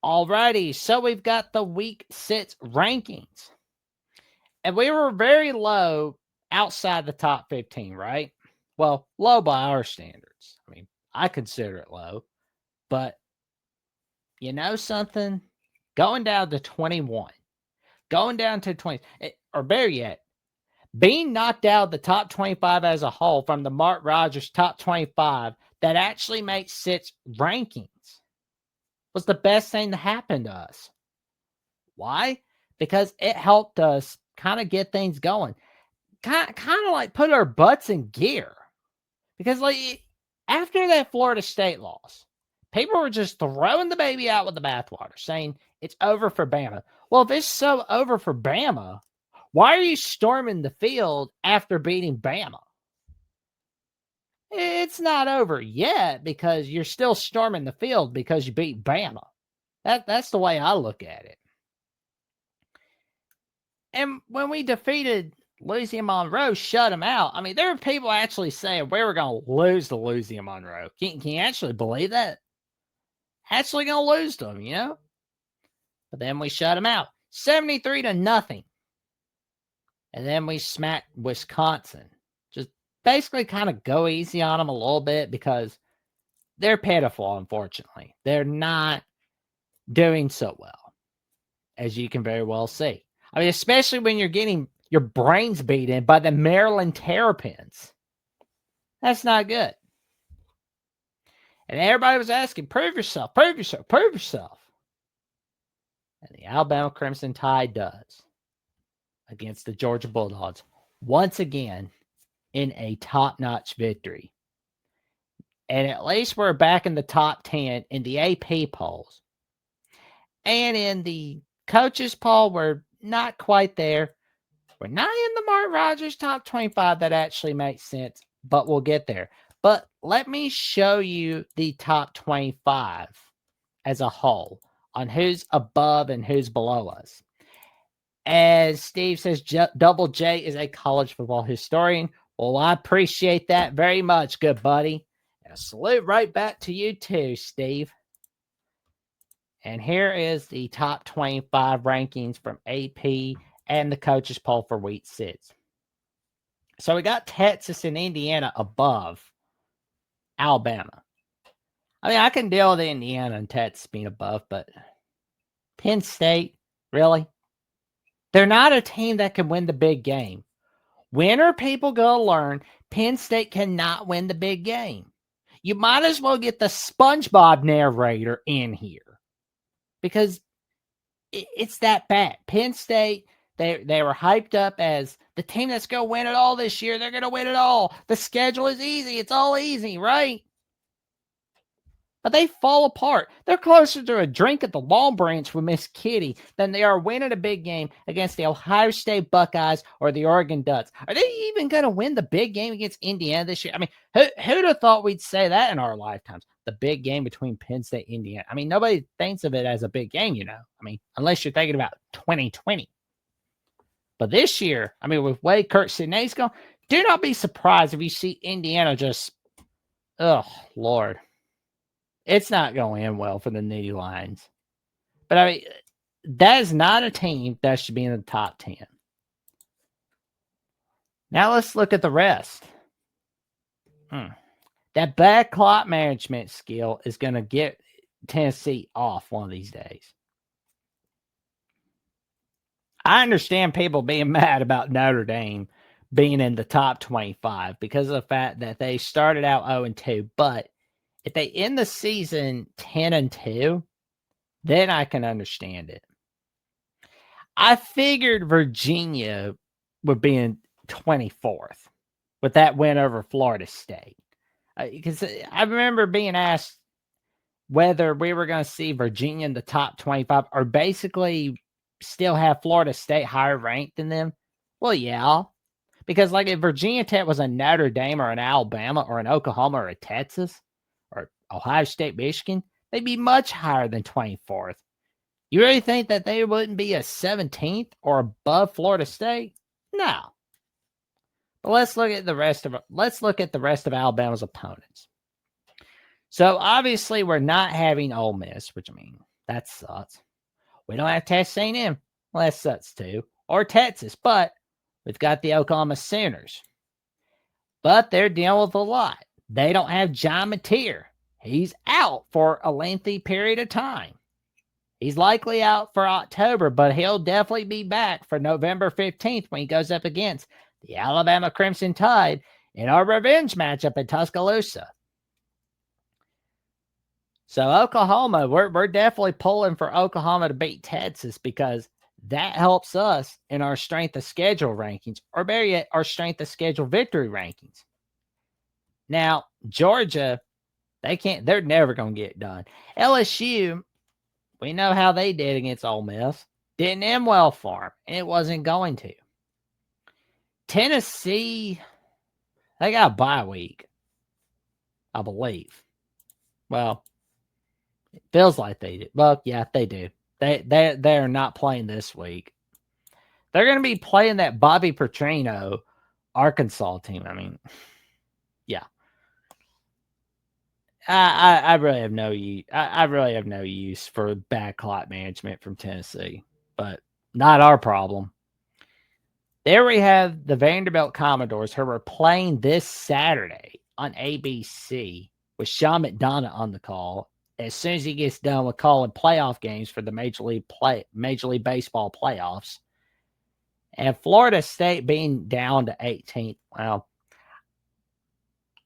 Alrighty, so we've got the week 6 rankings. And we were very low outside the top 15, right? Well, low by our standards. I mean, I consider it low. But you know something? Going down to 21, going down to 20, or better yet, being knocked out of the top 25 as a whole from the Mark Rogers top 25 that actually makes 6 rankings was the best thing to happen to us. Why? Because it helped us kind of get things going. Kind of like put our butts in gear. Because like after that Florida State loss, people were just throwing the baby out with the bathwater, saying it's over for Bama. Well, if it's so over for Bama, why are you storming the field after beating Bama? It's not over yet because you're still storming the field because you beat Bama. That's the way I look at it. And when we defeated Louisiana Monroe, shut them out. I mean, there were people actually saying we were going to lose to Louisiana Monroe. Can you actually believe that? Actually going to lose to them, you know? But then we shut them out. 73-0. And then we smacked Wisconsin. Just basically kind of go easy on them a little bit because they're pitiful, unfortunately. They're not doing so well, as you can very well see. I mean, especially when you're getting your brains beaten by the Maryland Terrapins. That's not good. And everybody was asking, prove yourself, prove yourself, prove yourself. And the Alabama Crimson Tide does against the Georgia Bulldogs once again in a top-notch victory. And at least we're back in the top 10 in the AP polls. And in the coaches poll, we're not quite there. We're not in the Mark Rogers top 25. That actually makes sense, but we'll get there. But let me show you the top 25 as a whole on who's above and who's below us. As Steve says, Double J is a college football historian. Well, I appreciate that very much, good buddy. And a salute right back to you too, Steve. And here is the top 25 rankings from AP and the coaches poll for week 6. So we got Texas and Indiana above Alabama. I mean, I can deal with Indiana and Texas being above, but Penn State, really? They're not a team that can win the big game. When are people going to learn Penn State cannot win the big game? You might as well get the SpongeBob narrator in here because it's that bad. Penn State, they were hyped up as the team that's going to win it all this year. They're going to win it all. The schedule is easy. It's all easy, right? But they fall apart. They're closer to a drink at the Long Branch with Miss Kitty than they are winning a big game against the Ohio State Buckeyes or the Oregon Ducks. Are they even going to win the big game against Indiana this year? I mean, who'd have thought we'd say that in our lifetimes? The big game between Penn State and Indiana. I mean, nobody thinks of it as a big game, you know. I mean, unless you're thinking about 2020. But this year, I mean, with Wade Kirk-Sidney's gone, do not be surprised if you see Indiana just, oh, Lord. It's not going to end well for the Nittany Lions. But I mean, that is not a team that should be in the top 10. Now let's look at the rest. That bad clock management skill is going to get Tennessee off one of these days. I understand people being mad about Notre Dame being in the top 25 because of the fact that they started out 0-2, but if they end the season 10-2, then I can understand it. I figured Virginia would be in 24th with that win over Florida State. Because I remember being asked whether we were going to see Virginia in the top 25 or basically still have Florida State higher ranked than them. Well, yeah. Because like if Virginia Tech was a Notre Dame or an Alabama or an Oklahoma or a Texas, or Ohio State, Michigan, they'd be much higher than 24th. You really think that they wouldn't be a 17th or above Florida State? No. But let's look at the rest of Alabama's opponents. So obviously we're not having Ole Miss, which I mean, that sucks. We don't have Texas A&M. Well, that sucks too. Or Texas, but we've got the Oklahoma Sooners. But they're dealing with a lot. They don't have John Mateer. He's out for a lengthy period of time. He's likely out for October, but he'll definitely be back for November 15th when he goes up against the Alabama Crimson Tide in our revenge matchup in Tuscaloosa. So Oklahoma, we're definitely pulling for Oklahoma to beat Texas because that helps us in our strength of schedule rankings, or better yet, our strength of schedule victory rankings. Now, Georgia, they're never going to get it done. LSU, we know how they did against Ole Miss. Didn't end well for them, and it wasn't going to. Tennessee, they got a bye week, I believe. Well, it feels like they do. Well, yeah, they do. They're not playing this week. They're going to be playing that Bobby Petrino Arkansas team. I mean, yeah. I really have no use. I really have no use for bad clock management from Tennessee, but not our problem. There we have the Vanderbilt Commodores, who are playing this Saturday on ABC with Sean McDonough on the call. As soon as he gets done with calling playoff games for the Major League Baseball playoffs, and Florida State being down to 18th. Well,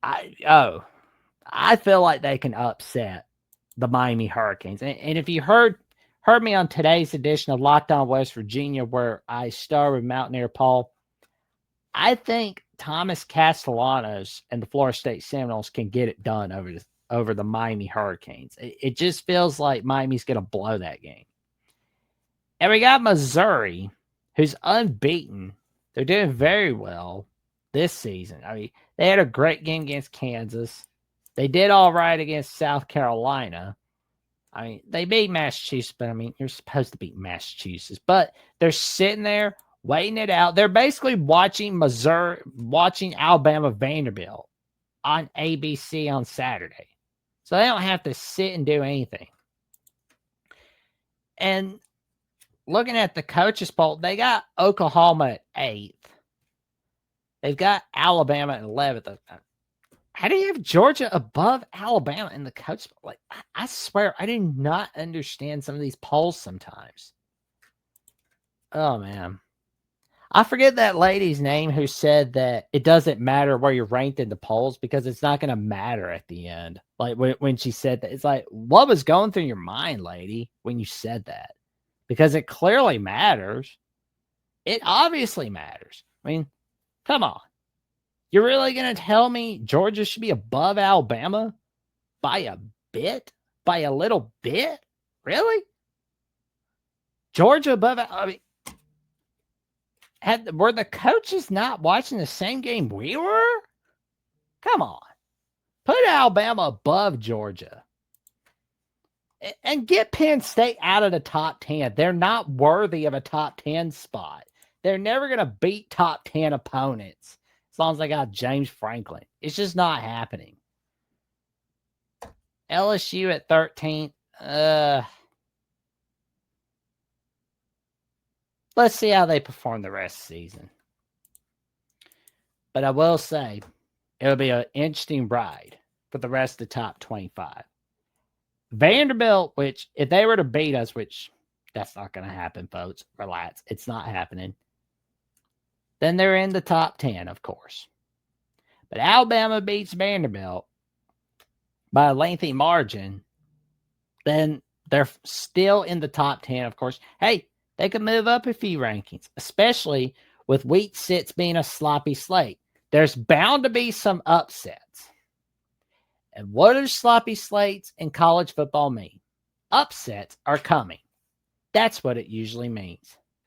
I feel like they can upset the Miami Hurricanes. And if you heard me on today's edition of Locked On West Virginia, where I started with Mountaineer Paul, I think Thomas Castellanos and the Florida State Seminoles can get it done over the Miami Hurricanes. It just feels like Miami's going to blow that game. And we got Missouri, who's unbeaten. They're doing very well this season. I mean, they had a great game against Kansas. They did all right against South Carolina. I mean, they beat Massachusetts, but I mean, you're supposed to beat Massachusetts. But they're sitting there waiting it out. They're basically watching Alabama Vanderbilt on ABC on Saturday. So they don't have to sit and do anything. And looking at the coaches poll, they got Oklahoma at 8th. They've got Alabama at 11th. How do you have Georgia above Alabama in the coach? Like, I swear, I do not understand some of these polls sometimes. Oh, man. I forget that lady's name who said that it doesn't matter where you're ranked in the polls because it's not going to matter at the end. Like, when she said that, it's like, what was going through your mind, lady, when you said that? Because it clearly matters. It obviously matters. I mean, come on. You're really going to tell me Georgia should be above Alabama by a bit? By a little bit? Really? Georgia above, I mean, were the coaches not watching the same game we were? Come on. Put Alabama above Georgia. And get Penn State out of the top 10. They're not worthy of a top 10 spot. They're never going to beat top 10 opponents as long as they got James Franklin. It's just not happening. LSU at 13th. Let's see how they perform the rest of the season. But I will say, it'll be an interesting ride for the rest of the top 25. Vanderbilt, which if they were to beat us, which that's not going to happen, folks. Relax. It's not happening. Then they're in the top 10, of course. But Alabama beats Vanderbilt by a lengthy margin. Then they're still in the top 10, of course. Hey, they could move up a few rankings, especially with week 6 being a sloppy slate. There's bound to be some upsets. And what do sloppy slates in college football mean? Upsets are coming. That's what it usually means.